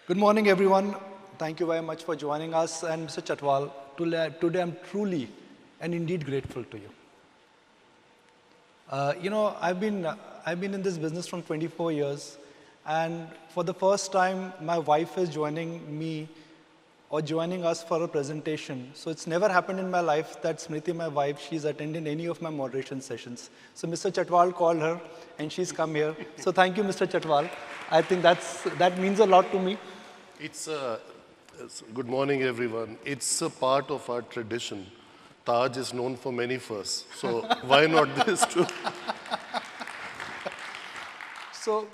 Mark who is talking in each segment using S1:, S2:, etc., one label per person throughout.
S1: Good morning, everyone. Thank you very much for joining us. And Mr. Chhatwal, today I'm truly and indeed grateful to you. I've been in this business from 24 years, and for the first time, my wife is joining me or joining us for a presentation. So it's never happened in my life that Smriti, my wife, she's attended any of my moderation sessions. So Mr. Chhatwal called her, and she's come here. So thank you, Mr. Chhatwal. I think that means a lot to me.
S2: Good morning, everyone. It's a part of our tradition. Taj is known for many firsts, so why not this too?
S1: So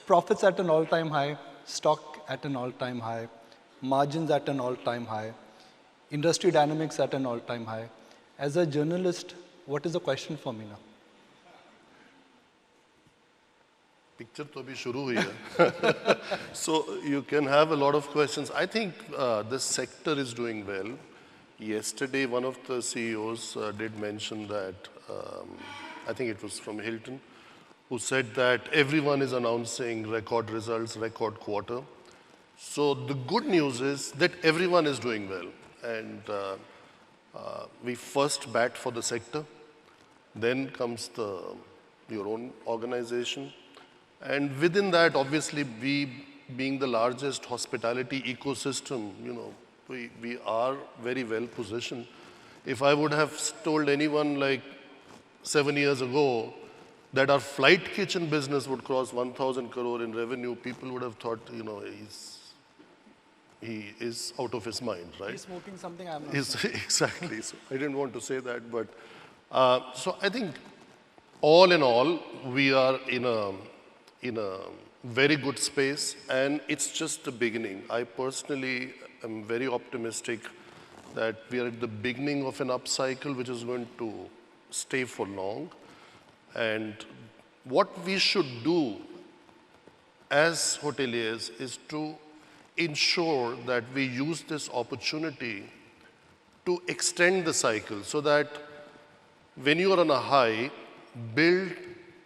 S1: profits at an all-time high, stock at an all-time high, margins at an all-time high, industry dynamics at an all-time high. As a journalist, what is the question for me now?
S2: Picture to abhi shuru hui hai. So you can have a lot of questions. I think the sector is doing well. Yesterday, one of the CEOs did mention that, I think it was from Hilton, who said that everyone is announcing record results, record quarter. So the good news is that everyone is doing well. And we first bat for the sector. Then comes your own organization. And within that, obviously, we being the largest hospitality ecosystem, we are very well positioned. If I would have told anyone like 7 years ago that our flight kitchen business would cross 1,000 crore in revenue, people would have thought, he is out of his mind, right?
S1: He's smoking something I'm not.
S2: Exactly. So I didn't want to say that, but so I think all in all, we are in a very good space, and it's just the beginning. I personally am very optimistic that we are at the beginning of an upcycle which is going to stay for long. And what we should do as hoteliers is to ensure that we use this opportunity to extend the cycle so that when you are on a high, build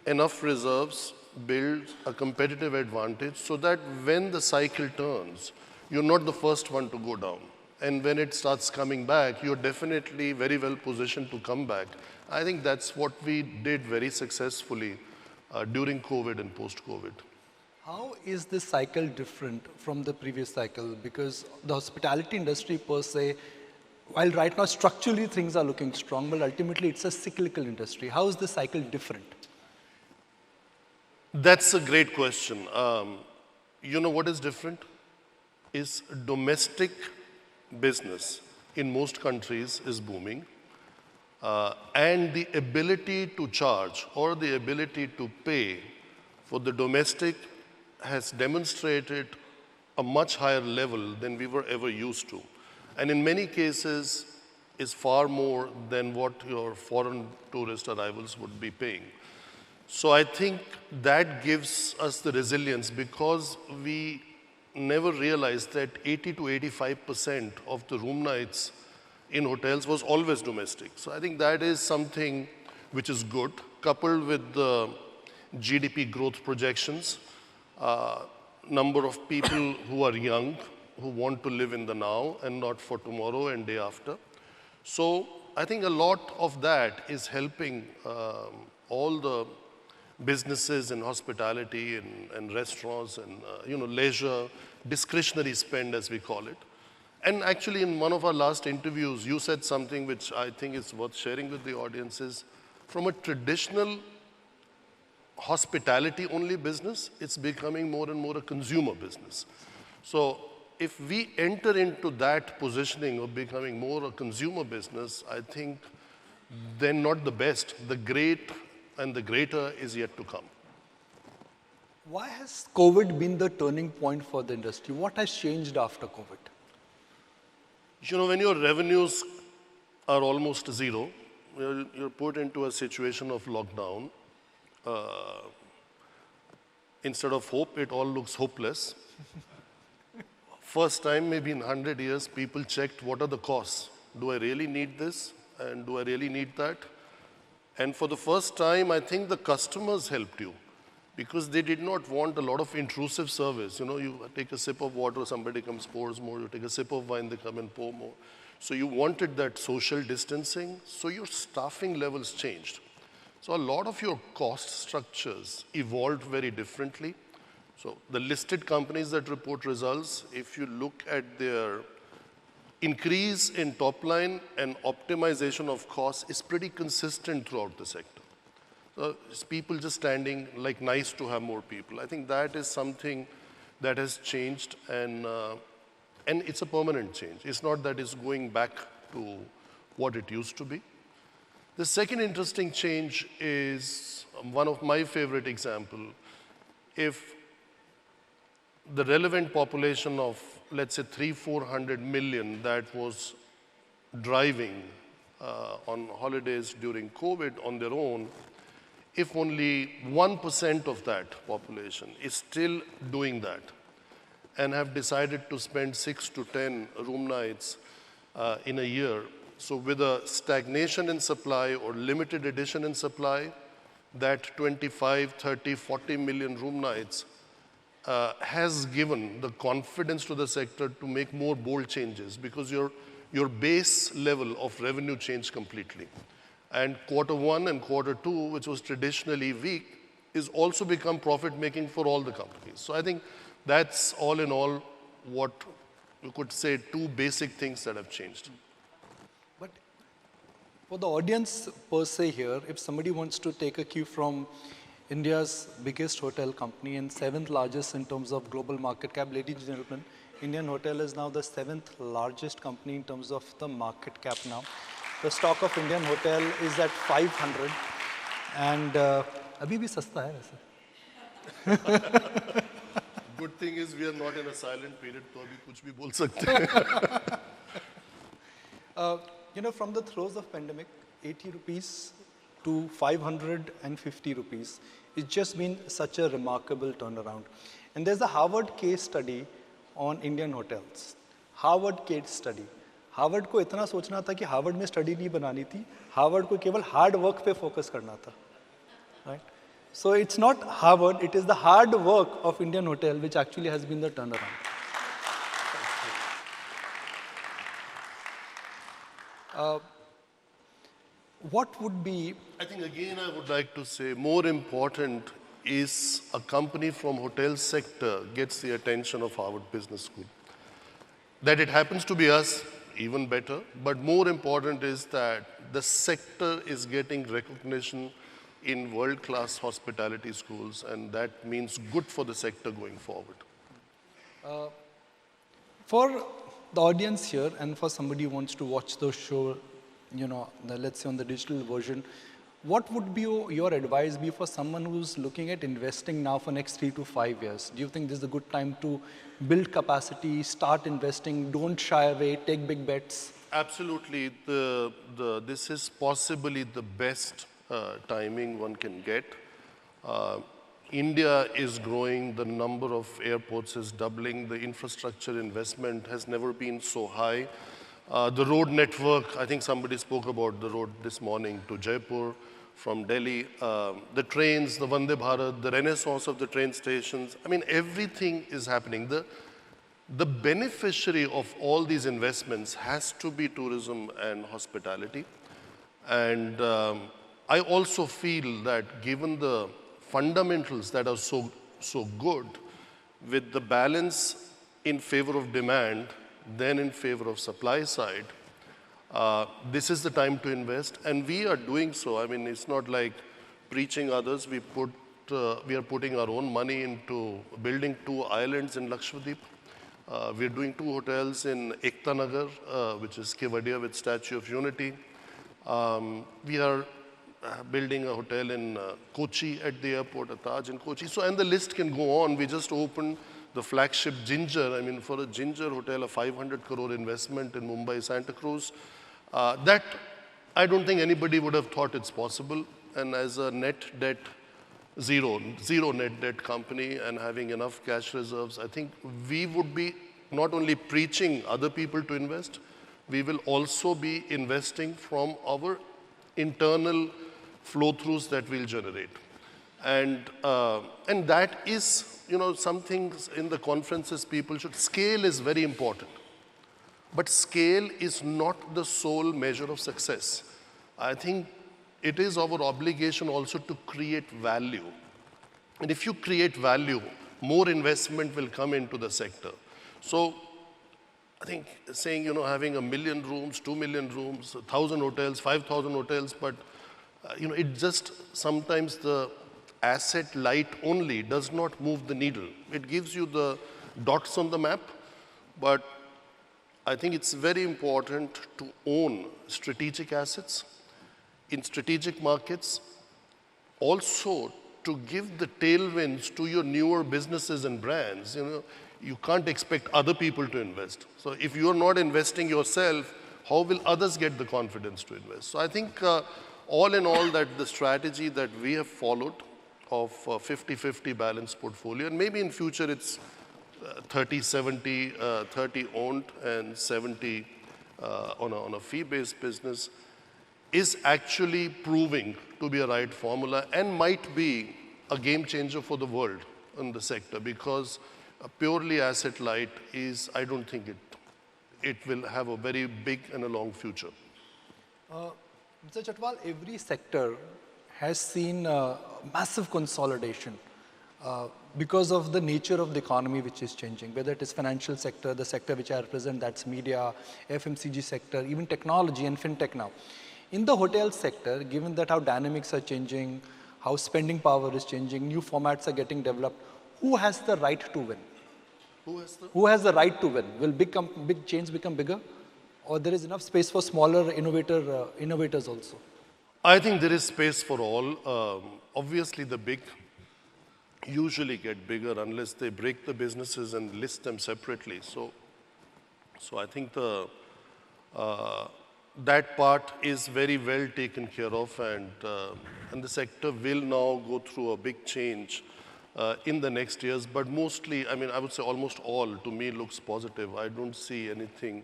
S2: enough reserves, build a competitive advantage so that when the cycle turns, you're not the first one to go down. And when it starts coming back, you're definitely very well positioned to come back. I think that's what we did very successfully during COVID and post-COVID.
S1: How is this cycle different from the previous cycle? Because the hospitality industry per se, while right now structurally things are looking strong, but ultimately it's a cyclical industry. How is this cycle different?
S2: That's a great question. You know what is different? Is domestic business in most countries is booming. And the ability to charge or the ability to pay for the domestic has demonstrated a much higher level than we were ever used to. And in many cases is far more than what your foreign tourist arrivals would be paying. So I think that gives us the resilience because we never realized that 80 to 85% of the room nights in hotels was always domestic. So I think that is something which is good, coupled with the GDP growth projections, number of people who are young, who want to live in the now and not for tomorrow and day after. So I think a lot of that is helping all the businesses in hospitality and restaurants and leisure, discretionary spend as we call it. And actually in one of our last interviews, you said something which I think is worth sharing with the audiences. From a traditional hospitality only business, it's becoming more and more a consumer business. So if we enter into that positioning of becoming more a consumer business, I think then not the best, the great and the greater is yet to come.
S1: Why has COVID been the turning point for the industry? What has changed after COVID?
S2: When your revenues are almost zero, you're put into a situation of lockdown. Instead of hope, it all looks hopeless. First time maybe in 100 years, people checked what are the costs. Do I really need this? And do I really need that? And for the first time, I think the customers helped you. because they did not want a lot of intrusive service. You know, you take a sip of water, somebody comes, pours more. You take a sip of wine, they come and pour more. So you wanted that social distancing, so your staffing levels changed. So a lot of your cost structures evolved very differently. So the listed companies that report results, if you look at their increase in top line and optimization of costs, is pretty consistent throughout the sector. It's people just standing like nice to have more people. I think that is something that has changed, and it's a permanent change. It's not that it's going back to what it used to be. The second interesting change is one of my favorite example. If the relevant population of, let's say, 300-400 million that was driving on holidays during COVID on their own, if only 1% of that population is still doing that and have decided to spend 6 to 10 room nights in a year, so with a stagnation in supply or limited addition in supply, that 25, 30, 40 million room nights has given the confidence to the sector to make more bold changes, because your base level of revenue changed completely. And Q1 and Q2, which was traditionally weak, is also become profit-making for all the companies. So I think that's all in all what you could say two basic things that have changed.
S1: But for the audience per se here, if somebody wants to take a cue from India's biggest hotel company and 7th largest in terms of global market cap, ladies and gentlemen, Indian Hotel is now the 7th largest company in terms of the market cap now. The stock of Indian Hotel is at 500, and abhi bhi sasta hai वैसे.
S2: Good thing is we are not in a silent period, तो अभी कुछ भी बोल सकते हैं.
S1: You know, from the throes of pandemic, 80 rupees to 550 rupees, it's just been such a remarkable turnaround. And there's a Harvard case study on Indian hotels. Harvard case study. Harvard को इतना सोचना था कि हार्वर्ड में study नहीं बनानी थी, Harvard को केवल हार्ड वर्क पे फोकस करना था, right? So it's not Harvard, it is the hard work of Indian hotel which actually has been the turn around. What would be?
S2: I think again I would like to say more important is a company from hotel sector gets the attention of Harvard Business School. That it happens to be us, even better, but more important is that the sector is getting recognition in world-class hospitality schools, and that means good for the sector going forward.
S1: For the audience here and for somebody who wants to watch the show, you know, let's say on the digital version, what would be your advice be for someone who's looking at investing now for next 3 to 5 years? Do you think this is a good time to build capacity, start investing, don't shy away, take big bets?
S2: Absolutely. This is possibly the best timing one can get. India is growing, the number of airports is doubling, the infrastructure investment has never been so high. The road network, I think somebody spoke about the road this morning to Jaipur from Delhi. The trains, the Vande Bharat, the renaissance of the train stations. I mean, everything is happening. The beneficiary of all these investments has to be tourism and hospitality. And I also feel that given the fundamentals that are so good, with the balance in favor of demand, then in favor of supply side, this is the time to invest, and we are doing so. I mean, it's not like preaching others. We are putting our own money into building 2 islands in Lakshadweep. We're doing 2 hotels in Ekta Nagar, which is Kevadia with Statue of Unity. We are building a hotel in Kochi at the airport, a Taj in Kochi. So, and the list can go on. We just opened the flagship Ginger. I mean, for a Ginger hotel, a 500 crore investment in Mumbai, Santa Cruz. That I don't think anybody would have thought it's possible. And as a net debt, zero net debt company and having enough cash reserves, I think we would be not only preaching other people to invest, we will also be investing from our internal flow-throughs that we'll generate. And that is, some things in the conferences people should, scale is very important. But scale is not the sole measure of success. I think it is our obligation also to create value. And if you create value, more investment will come into the sector. So I think saying, having 1 million rooms, 2 million rooms, 1,000 hotels, 5,000 hotels, but it just sometimes the asset light only does not move the needle. It gives you the dots on the map, but I think it's very important to own strategic assets in strategic markets, also to give the tailwinds to your newer businesses and brands. You can't expect other people to invest. So if you're not investing yourself, how will others get the confidence to invest? So I think all in all, that the strategy that we have followed of 50-50 balanced portfolio, and maybe in future it's 30-70, 30 owned and 70 on a fee-based business, is actually proving to be a right formula and might be a game changer for the world in the sector, because a purely asset light is, I don't think it will have a very big and a long future.
S1: Mr. Chhatwal, every sector has seen massive consolidation because of the nature of the economy which is changing, whether it is financial sector, the sector which I represent, that's media, FMCG sector, even technology and fintech now. In the hotel sector, given that how dynamics are changing, how spending power is changing, new formats are getting developed, who has the right to win? Who has the right to win? Will big chains become bigger? Or there is enough space for smaller innovators also?
S2: I think there is space for all. Obviously, the big usually get bigger unless they break the businesses and list them separately. So I think that part is very well taken care of, and the sector will now go through a big change in the next years. But mostly, I would say almost all, to me, looks positive. I don't see anything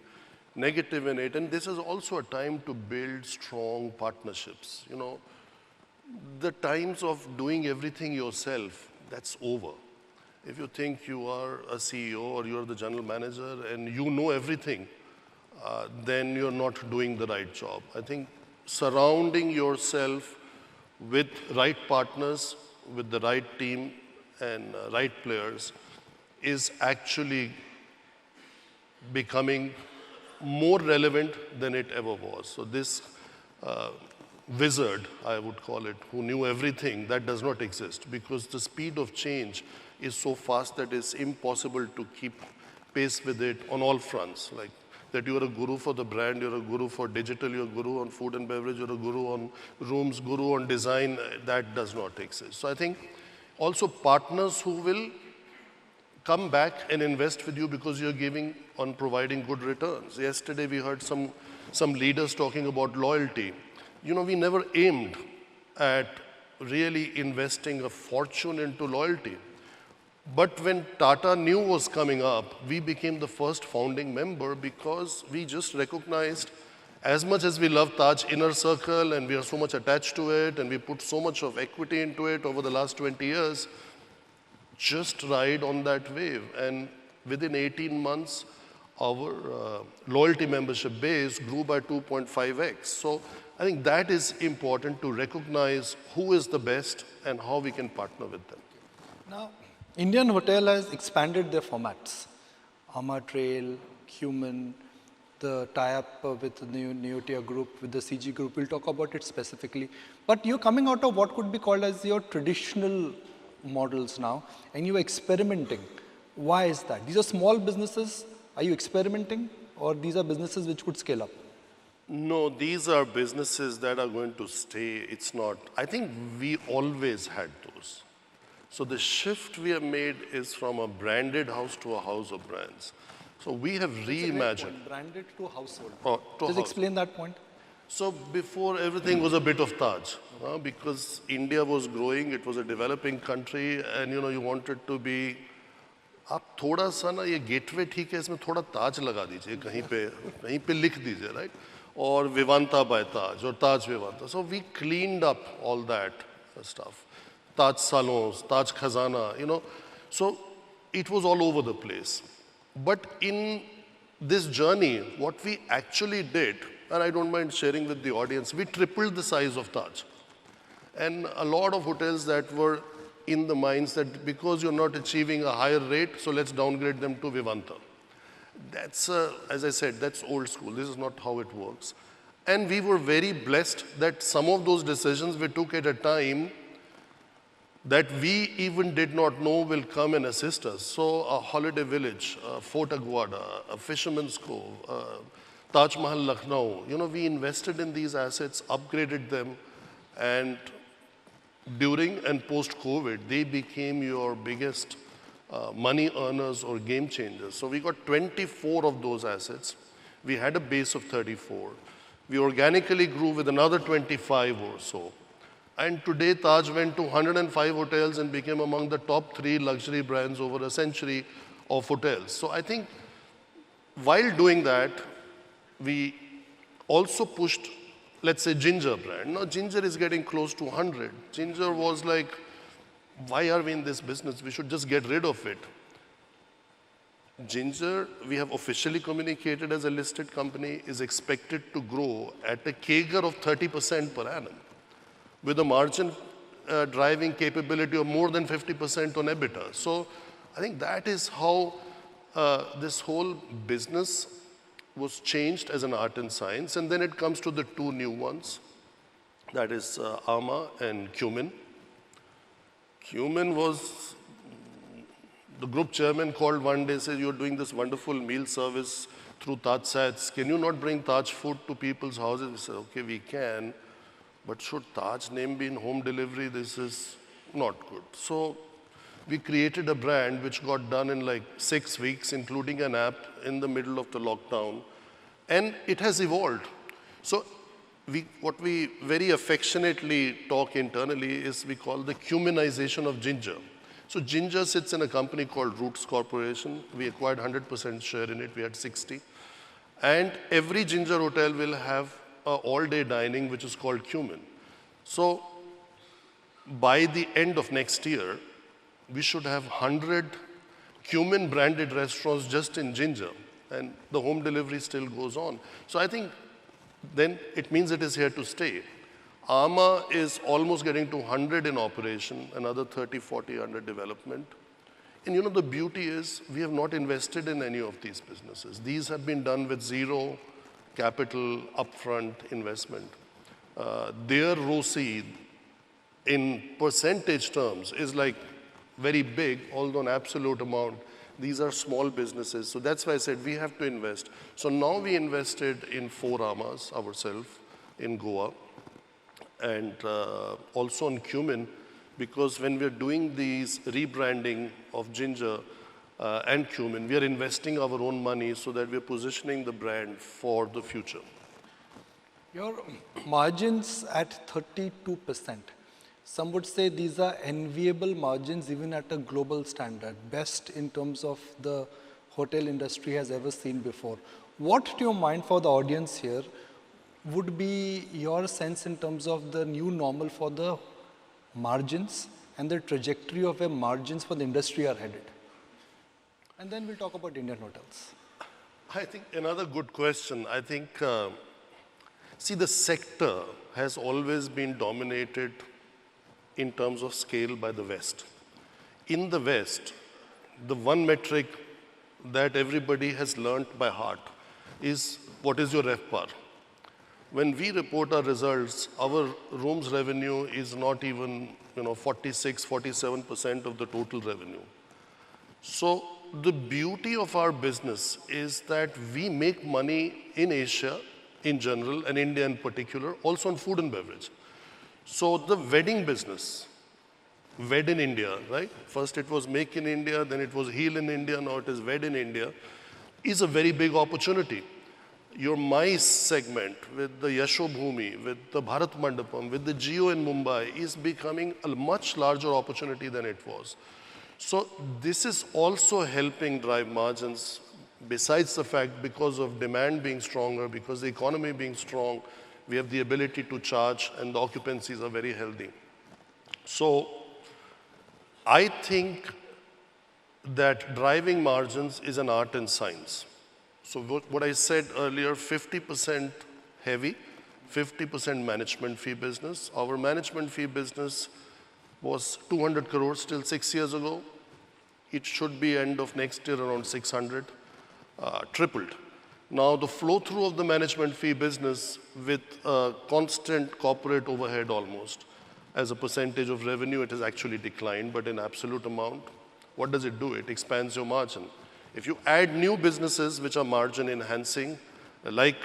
S2: negative in it. And this is also a time to build strong partnerships. The times of doing everything yourself, that's over. If you think you are a CEO or you're the general manager and you know everything, then you're not doing the right job. I think surrounding yourself with right partners, with the right team and right players is actually becoming more relevant than it ever was. So this wizard, I would call it, who knew everything, that does not exist, because the speed of change is so fast that it's impossible to keep pace with it on all fronts. Like that you're a guru for the brand, you're a guru for digital, you're a guru on food and beverage, you're a guru on rooms, guru on design, that does not exist. So I think also partners who will come back and invest with you because you're giving on providing good returns. Yesterday we heard some leaders talking about loyalty. We never aimed at really investing a fortune into loyalty. But when Tata New was coming up, we became the first founding member because we just recognized, as much as we love Taj Inner Circle and we are so much attached to it and we put so much of equity into it over the last 20 years, just ride on that wave. And within 18 months, our loyalty membership base grew by 2.5x. So I think that is important, to recognize who is the best and how we can partner with them.
S1: Now, Indian Hotel has expanded their formats. Amar Trail, Human, the tie-up with the Neotia Group, with the CG Group. We'll talk about it specifically. But you're coming out of what could be called as your traditional models now, and you're experimenting. Why is that? These are small businesses. Are you experimenting? Or these are businesses which could scale up?
S2: No, these are businesses that are going to stay. It's not. I think we always had those. So the shift we have made is from a branded house to a house of brands. So we have reimagined.
S1: Branded to household.
S2: Just
S1: explain that point.
S2: So before, everything was a bit of Taj, because India was growing, it was a developing country, and you wanted to be, आप थोड़ा सा ना ये gateway ठीक है, इसमें थोड़ा ताज लगा दीजिए कहीं पे लिख दीजिए, right? Or Vivanta by Taj, or Taj Vivanta. So we cleaned up all that stuff. Taj Salons, Taj Khazana, you know. So it was all over the place. But in this journey, what we actually did, and I don't mind sharing with the audience, we tripled the size of Taj. And a lot of hotels that were in the minds that because you're not achieving a higher rate, so let's downgrade them to Vivanta. That's, as I said, that's old school. This is not how it works. And we were very blessed that some of those decisions we took at a time that we even did not know will come and assist us. So a Holiday Village, Fort Aguada, a Fisherman's Cove, Taj Mahal Lucknow, you know, we invested in these assets, upgraded them, and during and post-COVID, they became your biggest money earners or game changers. So we got 24 of those assets. We had a base of 34. We organically grew with another 25 or so. And today, Taj went to 105 hotels and became among the top 3 luxury brands over a century of hotels. So I think while doing that, we also pushed, let's say, Ginger brand. Now, Ginger is getting close to 100. Ginger was like, why are we in this business? We should just get rid of it. Ginger, we have officially communicated as a listed company, is expected to grow at a CAGR of 30% per annum, with a margin driving capability of more than 50% on EBITDA. So I think that is how this whole business was changed as an art and science. And then it comes to the 2 new ones, that is Ama and Cumin. Cumin was, the group chairman called one day, said, you're doing this wonderful meal service through Taj Sats. Can you not bring Taj food to people's houses? We said, okay, we can. But should Taj name be in home delivery? This is not good. So we created a brand which got done in like 6 weeks, including an app in the middle of the lockdown. And it has evolved. So what we very affectionately talk internally is we call the cuminization of Ginger. So Ginger sits in a company called Roots Corporation. We acquired 100% share in it. We had 60. And every Ginger hotel will have all-day dining, which is called Cumin. So by the end of next year, we should have 100 Cumin-branded restaurants just in Ginger, and the home delivery still goes on. So I think then it means it is here to stay. Ama is almost getting to 100 in operation, another 30, 40 under development. And you know, the beauty is we have not invested in any of these businesses. These have been done with zero capital upfront investment. Their ROCE in percentage terms is like very big, although an absolute amount. These are small businesses. So that's why I said we have to invest. So now we invested in 4 Amas ourselves in Goa and also on Cumin, because when we're doing these rebranding of Ginger and Cumin, we are investing our own money so that we're positioning the brand for the future.
S1: Your margins at 32%. Some would say these are enviable margins even at a global standard, best in terms of the hotel industry has ever seen before. What, to your mind, for the audience here, would be your sense in terms of the new normal for the margins and the trajectory of where margins for the industry are headed? And then we'll talk about Indian hotels.
S2: I think another good question. I think, see, the sector has always been dominated in terms of scale by the West. In the West, the one metric that everybody has learnt by heart is what is your RevPAR. When we report our results, our rooms revenue is not even 46, 47% of the total revenue. So the beauty of our business is that we make money in Asia in general and India in particular, also on food and beverage. So the wedding business, Wed in India, right? First it was Make in India, then it was Heal in India, now it is Wed in India, is a very big opportunity. Your MICE segment with the Yashobhumi, with the Bharat Mandapam, with the Jio in Mumbai is becoming a much larger opportunity than it was. So this is also helping drive margins, besides the fact because of demand being stronger, because the economy being strong, we have the ability to charge and the occupancies are very healthy. So I think that driving margins is an art and science. So what I said earlier, 50% heavy, 50% management fee business. Our management fee business was 200 crores till 6 years ago. It should be end of next year around 600, tripled. Now the flow through of the management fee business with constant corporate overhead almost, as a percentage of revenue, it has actually declined, but in absolute amount, what does it do? It expands your margin. If you add new businesses which are margin enhancing, like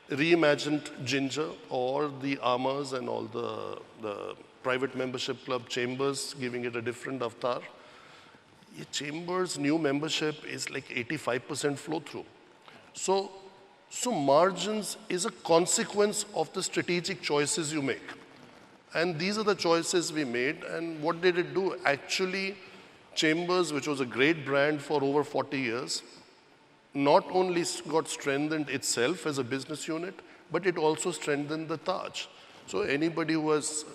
S2: reimagined Ginger or the Amas and all the private membership club Chambers, giving it a different avatar, Chambers new membership is like 85% flow through. So margins is a consequence of the strategic choices you make. And these are the choices we made. And what did it do? Actually, Chambers, which was a great brand for over 40 years, not only got strengthened itself as a business unit, but it also strengthened the Taj. So anybody who has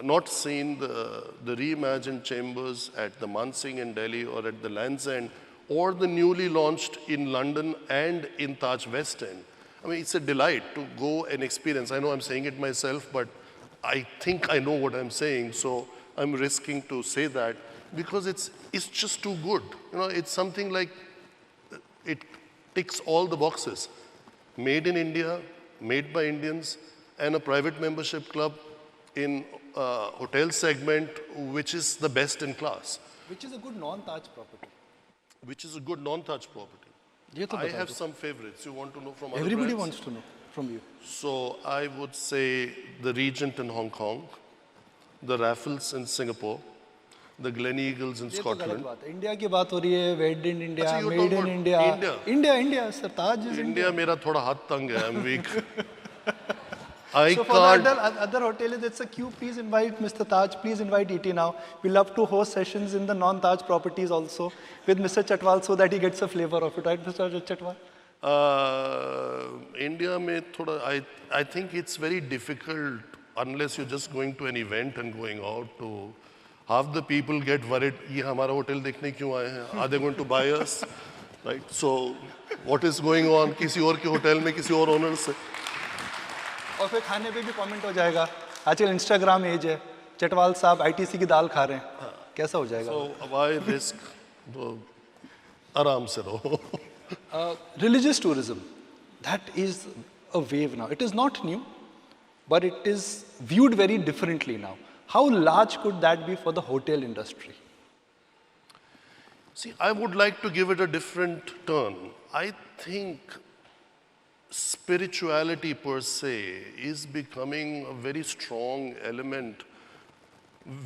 S2: not seen the reimagined Chambers at the Mansingh in Delhi or at the Land's End, or the newly launched in London and in Taj West End, I mean, it's a delight to go and experience. I know I'm saying it myself, but I think I know what I'm saying, so I'm risking to say that because it's just too good. You know, it's something like it ticks all the boxes. Made in India, made by Indians, and a private membership club in hotel segment, which is the best in class.
S1: Which is a good non-Taj property.
S2: Which is a good non-Taj property. I have some favorites. You want to know from other
S1: Everybody
S2: brands?
S1: wants to know from you.
S2: So I would say the Regent in Hong Kong, the Raffles in Singapore, the Gleneagles in Scotland.
S1: India की बात हो रही है, made in India,
S2: अच्छा, you're
S1: made
S2: talking
S1: in
S2: about
S1: India. India, sir, Taj is India.
S2: India मेरा थोड़ा हाथ तंग है, I'm weak. I
S1: So for
S2: can't.
S1: the other hotels, it's a queue. Please invite Mr. Taj. Please invite ET now. We love to host sessions in the non-Taj properties also with Mr. Chhatwal so that he gets a flavor of it. Right, Mr. Chhatwal?
S2: India में थोड़ा, I think it's very difficult unless you're just going to an event and going out to. Half the people get worried, ये हमारा hotel देखने क्यों आए हैं? Are they going to buy us? Right? So what is going on? किसी और के hotel में किसी और ओनर से.
S1: और फिर खाने पे भी कमेंट हो जाएगा. आजकल इंस्टाग्राम एज है. चटवाल साहब आईटीसी की दाल खा रहे हैं. कैसा हो जाएगा?
S2: So why risk? आराम से रहो.
S1: Religious tourism, that is a wave now. It is not new, but it is viewed very differently now. How large could that be for the hotel industry?
S2: See, I would like to give it a different turn. I think spirituality per se is becoming a very strong element,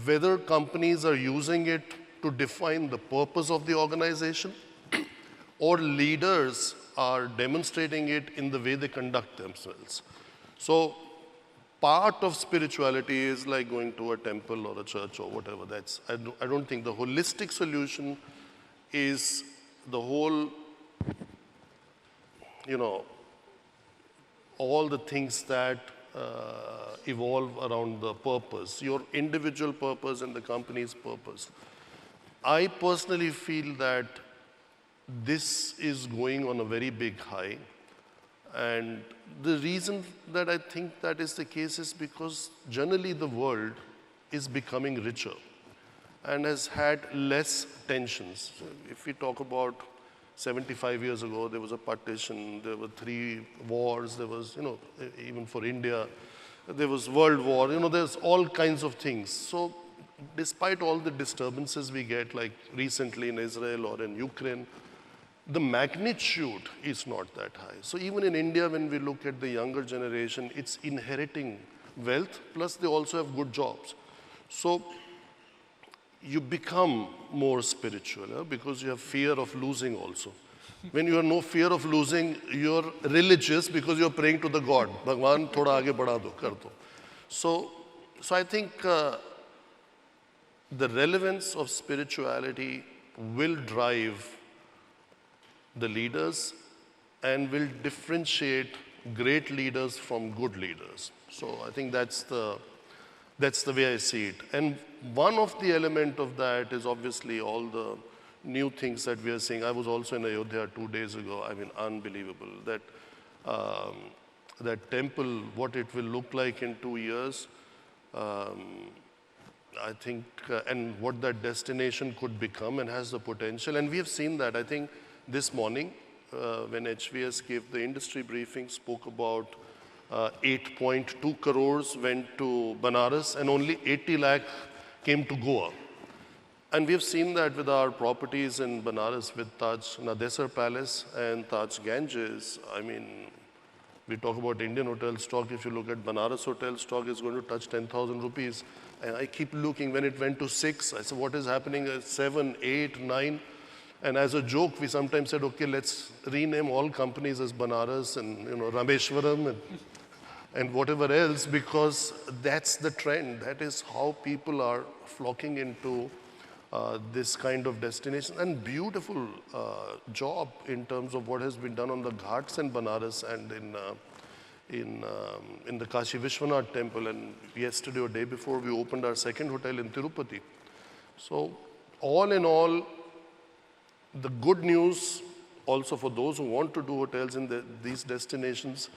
S2: whether companies are using it to define the purpose of the organization or leaders are demonstrating it in the way they conduct themselves. So part of spirituality is like going to a temple or a church or whatever. I don't think the holistic solution is the whole, all the things that evolve around the purpose, your individual purpose and the company's purpose. I personally feel that this is going on a very big high. And the reason that I think that is the case is because generally the world is becoming richer and has had less tensions. So if we talk about 75 years ago, there was a partition, there were 3 wars, there was, even for India, there was World War, there's all kinds of things. So despite all the disturbances we get, like recently in Israel or in Ukraine, the magnitude is not that high. So even in India, when we look at the younger generation, it's inheriting wealth, plus they also have good jobs. So you become more spiritual because you have fear of losing also. When you have no fear of losing, you're religious because you're praying to the God. Bhagwan, thoda aage badha do, kar do. So I think the relevance of spirituality will drive the leaders and will differentiate great leaders from good leaders. So I think that's the That's the way I see it. And one of the element of that is obviously all the new things that we are seeing. I was also in Ayodhya 2 days ago. I mean, unbelievable. Um, that temple, what it will look like in 2 years, I think, and what that destination could become and has the potential. And we have seen that. I think this morning, when HVS gave the industry briefing, spoke about 8.2 crores went to Banaras and only 80 lakh came to Goa. And we have seen that with our properties in Banaras with Taj Nadesar Palace and Taj Ganges. I mean, we talk about Indian hotel stock. If you look at Banaras hotel stock, it's going to touch 10,000 rupees. And I keep looking. When it went to 6, I said, what is happening at 7, 8, 9? And as a joke, we sometimes said, okay, let's rename all companies as Banaras and Rameshwaram and whatever else, because that's the trend. That is how people are flocking into this kind of destination. And beautiful job in terms of what has been done on the Ghats in Banaras and in the Kashi Vishwanath temple. And yesterday or day before, we opened our second hotel in Tirupati. So all in all, the good news also for those who want to do hotels in these destinations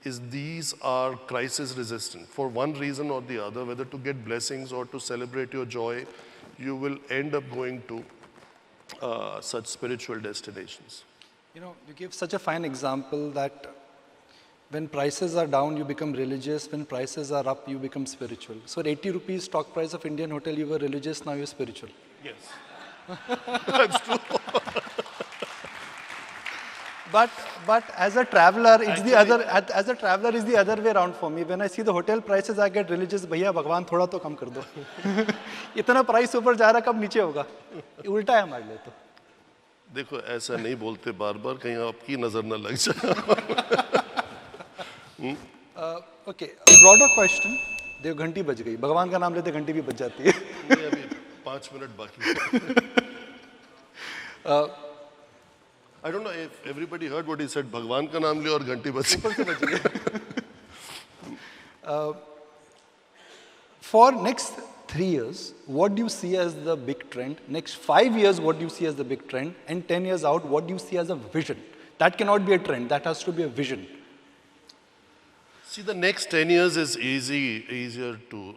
S2: is these are crisis resistant. For one reason or the other, whether to get blessings or to celebrate your joy, you will end up going to such spiritual destinations.
S1: You give such a fine example that when prices are down, you become religious. When prices are up, you become spiritual. So at 80 rupees stock price of Indian hotel, you were religious, now you're spiritual.
S2: Yes, that's true.
S1: But as a traveler, it's the other. As a traveler, it's the other way around for me. When I see the hotel prices, I get religious. भैया भगवान थोड़ा तो कम कर दो. इतना price ऊपर जा रहा कब नीचे होगा? उल्टा है हमारे लिए तो.
S2: देखो ऐसा नहीं बोलते बार-बार कहीं आपकी नजर न लग जाए.
S1: Okay, a broader question. देव घंटी बज गई. भगवान का नाम लेते घंटी भी बज जाती है.
S2: अभी 5 मिनट बाकी. I don't know if everybody heard what he said. भगवान का नाम लिया और घंटी बज गई.
S1: For next 3 years, what do you see as the big trend? Next 5 years, what do you see as the big trend? And 10 years out, what do you see as a vision? That cannot be a trend. That has to be a vision.
S2: See, the next 10 years is easier to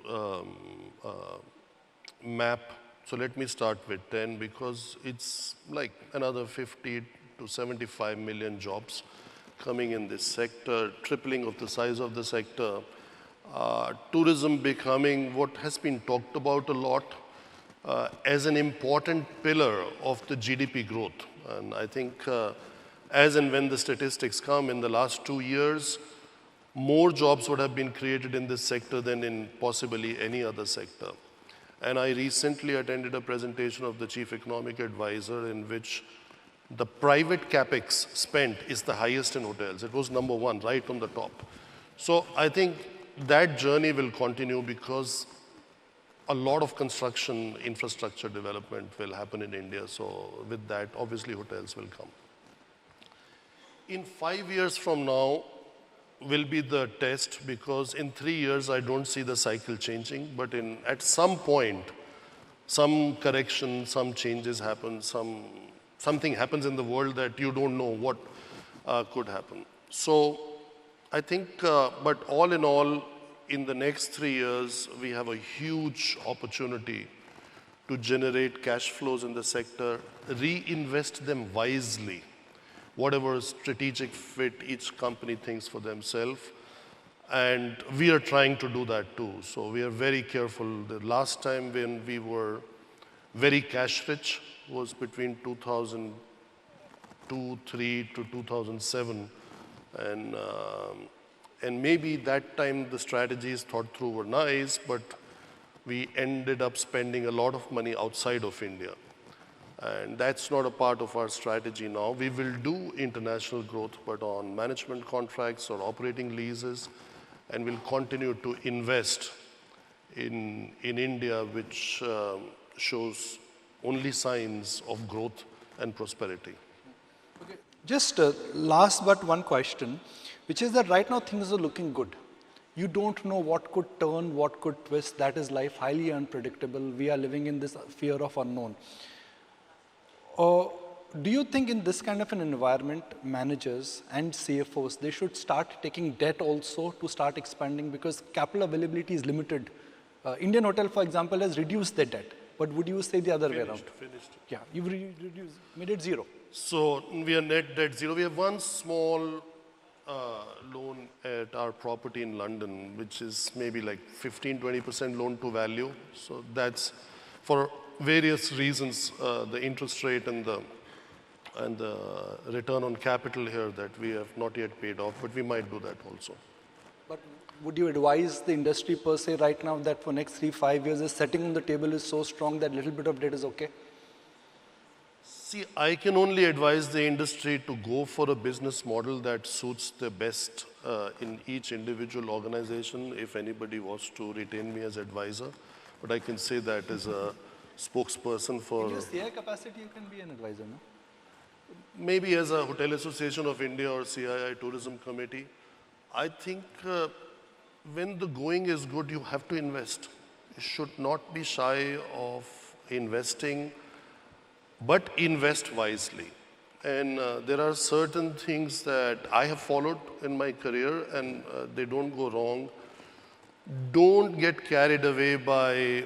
S2: map. So let me start with 10 because it's like another 50 to 75 million jobs coming in this sector, tripling of the size of the sector, tourism becoming what has been talked about a lot as an important pillar of the GDP growth. And I think as and when the statistics come in the last 2 years, more jobs would have been created in this sector than in possibly any other sector. And I recently attended a presentation of the Chief Economic Advisor in which the private capex spent is the highest in hotels. It was number 1, right on the top. So I think that journey will continue because a lot of construction, infrastructure development will happen in India. So with that, obviously hotels will come. In 5 years from now, will be the test because in 3 years I don't see the cycle changing, but at some point, some correction, some changes happen, something happens in the world that you don't know what could happen. So I think, but all in all, in the next 3 years, we have a huge opportunity to generate cash flows in the sector, reinvest them wisely. Whatever strategic fit each company thinks for themselves. And we are trying to do that too. So we are very careful. The last time when we were very cash rich was between 2002, 3 to 2007. And maybe that time the strategies thought through were nice, but we ended up spending a lot of money outside of India. And that's not a part of our strategy now. We will do international growth, but on management contracts or operating leases, and we'll continue to invest in India, which shows only signs of growth and prosperity.
S1: Okay. Just last but one question, which is that right now things are looking good. You don't know what could turn, what could twist. That is life, highly unpredictable. We are living in this fear of unknown. Do you think in this kind of an environment, managers and CFOs, they should start taking debt also to start expanding because capital availability is limited? Indian Hotel, for example, has reduced their debt. But would you say the other way around?
S2: Finished.
S1: Yeah, you've reduced, made it zero.
S2: So we are net debt zero. We have one small loan at our property in London, which is maybe like 15-20% loan to value. So that's for various reasons, the interest rate and the return on capital here that we have not yet paid off, but we might do that also.
S1: But would you advise the industry per se right now that for next 3-5 years, the setting on the table is so strong that little bit of debt is okay?
S2: See, I can only advise the industry to go for a business model that suits the best in each individual organization if anybody wants to retain me as advisor. But I can say that as a spokesperson for...
S1: In your CI capacity, you can be an advisor, no?
S2: Maybe as a Hotel Association of India or CII Tourism Committee. I think when the going is good, you have to invest. You should not be shy of investing, but invest wisely. And there are certain things that I have followed in my career and they don't go wrong. Don't get carried away by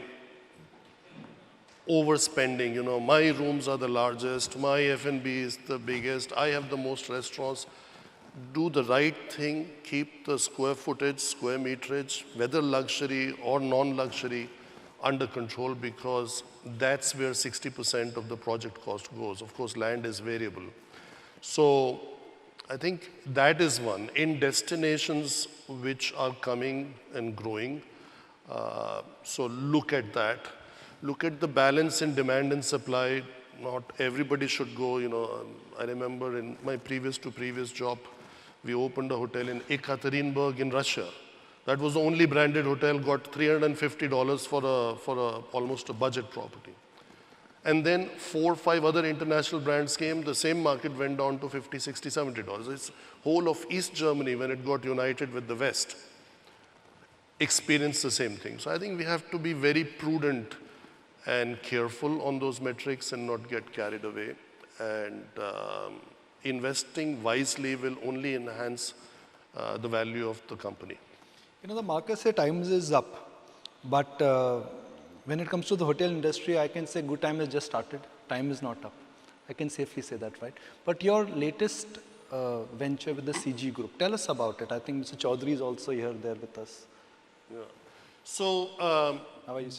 S2: overspending. You know, my rooms are the largest, my F&B is the biggest, I have the most restaurants. Do the right thing, keep the square footage, square meterage, whether luxury or non-luxury, under control because that's where 60% of the project cost goes. Of course, land is variable. So I think that is one. In destinations which are coming and growing, so look at that. Look at the balance in demand and supply. Not everybody should go, you know. I remember in my previous job, we opened a hotel in Ekaterinburg in Russia. That was the only branded hotel, got $350 for almost a budget property. And then 4 or 5 other international brands came, the same market went down to $50, $60, $70. It's whole of East Germany, when it got united with the West, experienced the same thing. So I think we have to be very prudent and careful on those metrics and not get carried away. And investing wisely will only enhance the value of the company.
S1: You know, the market say times is up, but when it comes to the hotel industry, I can say good time has just started. Time is not up. I can safely say that, right? But your latest venture with the CG Group, tell us about it. I think Mr. Chaudhary is also here there with us.
S2: Yeah. So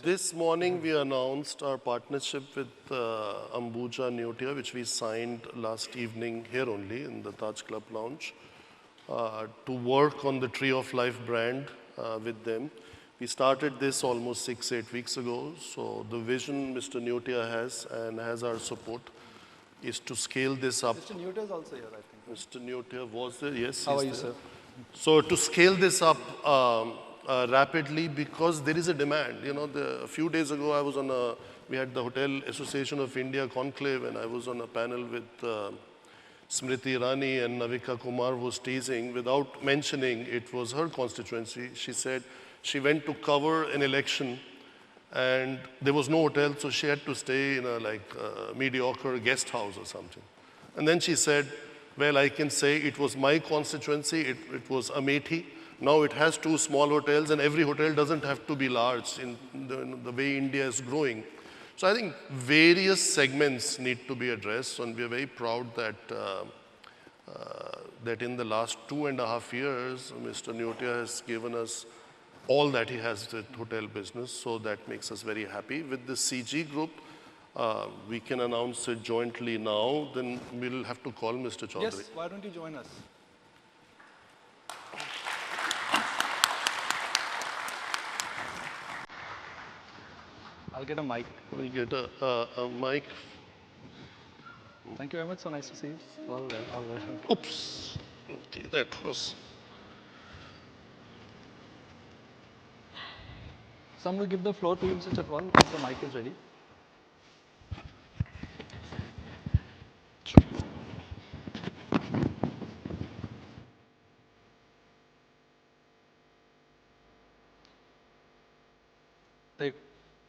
S2: this morning we announced our partnership with Ambuja Neotia, which we signed last evening here only in the Taj Club Lounge, to work on the Tree of Life brand with them. We started this almost 6-8 weeks ago. So the vision Mr. Neotia has and has our support is to scale this up.
S1: Mr. Neotia is also here, I think.
S2: Mr. Neotia was there, yes.
S1: How are you, sir?
S2: So to scale this up rapidly because there is a demand. You know, a few days ago I was on we had the Hotel Association of India conclave and I was on a panel with Smriti Irani and Navika Kumar was teasing without mentioning it was her constituency. She said she went to cover an election and there was no hotel, so she had to stay in a mediocre guest house or something. And then she said, well, I can say it was my constituency, it was Amethi. Now it has 2 small hotels and every hotel doesn't have to be large in the way India is growing. So I think various segments need to be addressed and we are very proud that that in the last 2.5 years, Mr. Neotia has given us all that he has with hotel business. So that makes us very happy. With the CG Group, we can announce it jointly now, then we'll have to call Mr. Chaudhary.
S1: Yes, why don't you join us? I'll get a mic.
S2: We'll get a mic.
S1: Thank you very much. So nice to see you. All right. All right.
S2: Oops. Okay, that was.
S1: So I'm going to give the floor to you, Mr. Chhatwal, once the mic is ready.
S2: Sure.
S1: Like,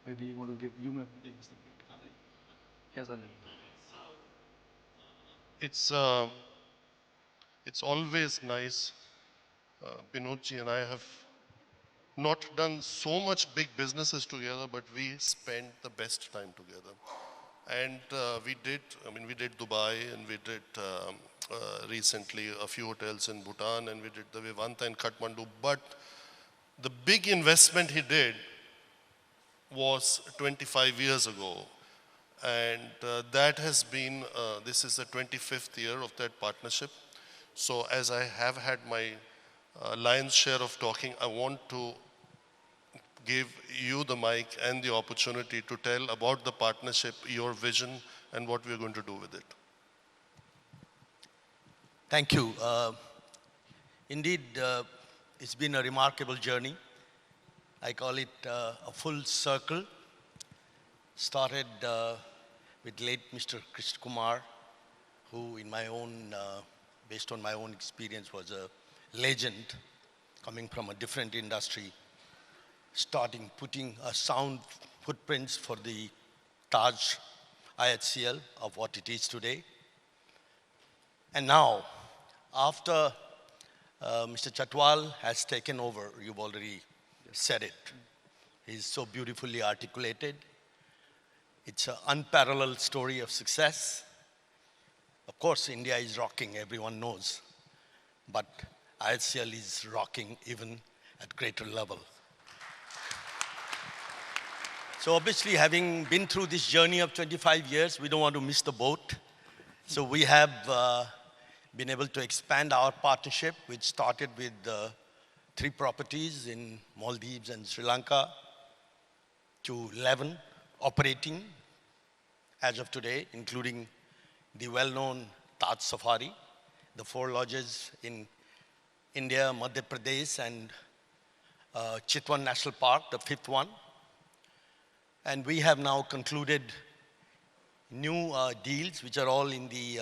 S1: maybe you want to give you maybe. Yes, Anil.
S2: It's, it's always nice. Binodji and I have not done so much big businesses together, but we spent the best time together. And we did Dubai and we did recently a few hotels in Bhutan and we did the Vivanta in Kathmandu. But the big investment he did was 25 years ago. And that has been, this is the 25th year of that partnership. So as I have had my lion's share of talking, I want to give you the mic and the opportunity to tell about the partnership, your vision, and what we're going to do with it.
S3: Thank you. Indeed, it's been a remarkable journey. I call it a full circle. Started with late Mr. Krishna Kumar, who in my own, based on my own experience, was a legend coming from a different industry, putting a sound footprints for the Taj IHCL of what it is today. And now, after Mr. Chhatwal has taken over, you've already said it. He's so beautifully articulated. It's an unparalleled story of success. Of course, India is rocking, everyone knows. But IHCL is rocking even at greater level. So obviously, having been through this journey of 25 years, we don't want to miss the boat. So we have been able to expand our partnership, which started with 3 properties in Maldives and Sri Lanka, to 11 operating as of today, including the well-known Taj Safari, the 4 lodges in India, Madhya Pradesh, and Chitwan National Park, the 5th one. And we have now concluded new deals, which are all in the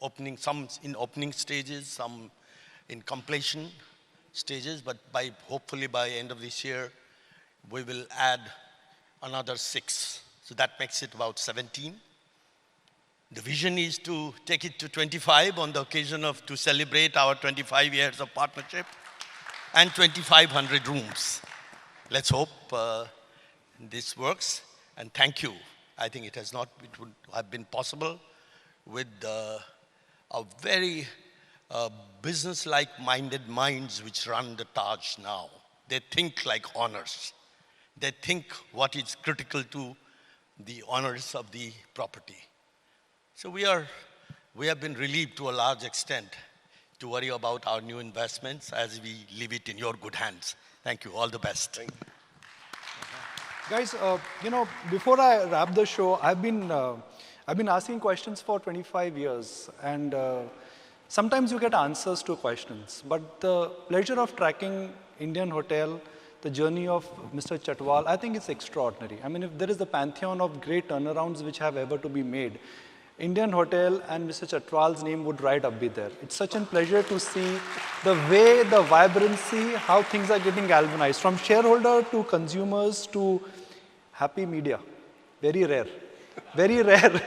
S3: opening, some in opening stages, some in completion stages, but hopefully by end of this year, we will add another 6. So that makes it about 17. The vision is to take it to 25 on the occasion to celebrate our 25 years of partnership and 2,500 rooms. Let's hope this works, and thank you. I think it would have been possible with a very business-like minded minds which run the Taj now. They think like owners. They think what is critical to the owners of the property. So we have been relieved to a large extent to worry about our new investments as we leave it in your good hands. Thank you. All the best.
S2: Thank you.
S1: Guys, before I wrap the show, I've been asking questions for 25 years, and sometimes you get answers to questions. But the pleasure of tracking Indian Hotel, the journey of Mr. Chhatwal, I think it's extraordinary. I mean, if there is the pantheon of great turnarounds which have ever to be made, Indian Hotel and Mr. Chhatwal's name would right up be there. It's such a pleasure to see the way, the vibrancy, how things are getting galvanized, from shareholder to consumers to happy media. Very rare. Very rare.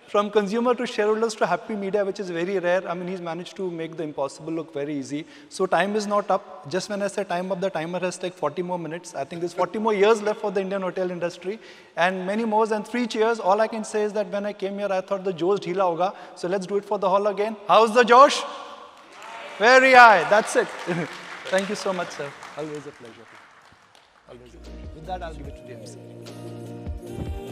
S1: From consumer to shareholders to happy media, which is very rare. I mean, he's managed to make the impossible look very easy. So time is not up. Just when I say time up, the timer has taken 40 more minutes. I think there's 40 more years left for the Indian hotel industry. And many more than 3 cheers. All I can say is that when I came here, I thought the Josh dhila hoga. So let's do it for the hall again. How's the Josh? Very high. That's it. Thank you so much, sir. Always a pleasure. Always a pleasure. With that, I'll give it to the MC.